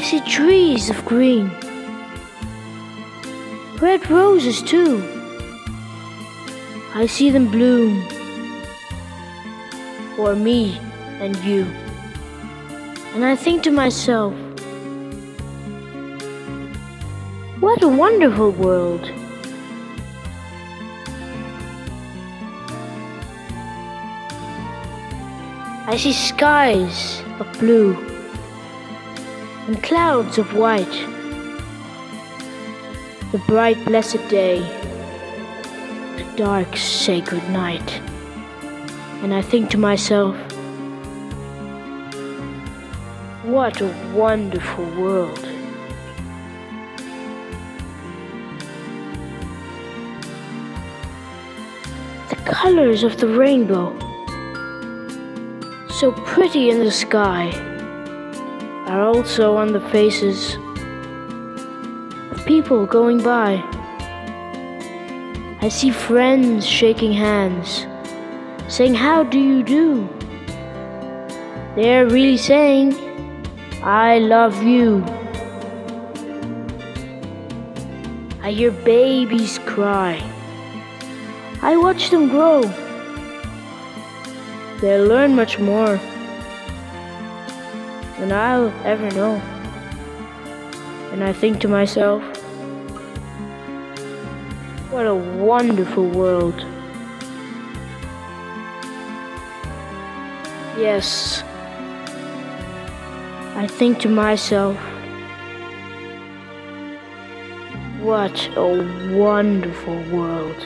see trees of green, red roses too. I see them bloom for me and you. And I think to myself, what a wonderful world. I see skies of blue and clouds of white, the bright blessed day, the dark sacred night. And I think to myself, what a wonderful world. The colors of the rainbow, so pretty in the sky, are also on the faces of people going by. I see friends shaking hands, saying, "How do you do?" They're really saying, "I love you." I hear babies cry. I watch them grow. They'll learn much more than I'll ever know. And I think to myself, what a wonderful world. Yes, I think to myself, what a wonderful world.